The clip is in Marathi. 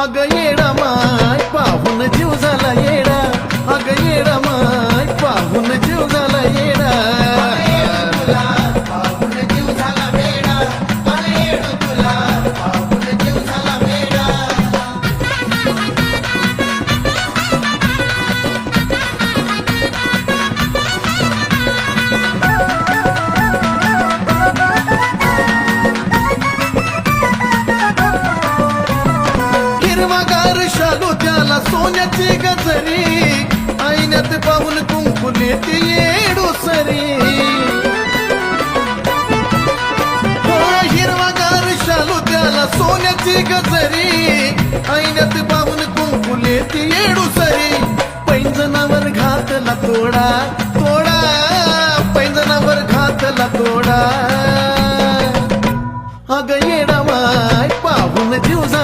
अग येडा माय पाहून जीव झाला येडा, अग येडा माय पाहून जीव झाला येडा. हिरवागार शालू त्याला सोन्याची गजरी, आईन्यात पाहून कुंकुले ती येडू सरी. हो हिरवागार शालू त्याला सोन्याची गजरी, आईन्यात पाहून कुंकुले ती येडू सरी. पैंजनावर घातला तोडा तोडा, पैंजनावर घातला तोडा. अग येडा माय पाहून जीव झाला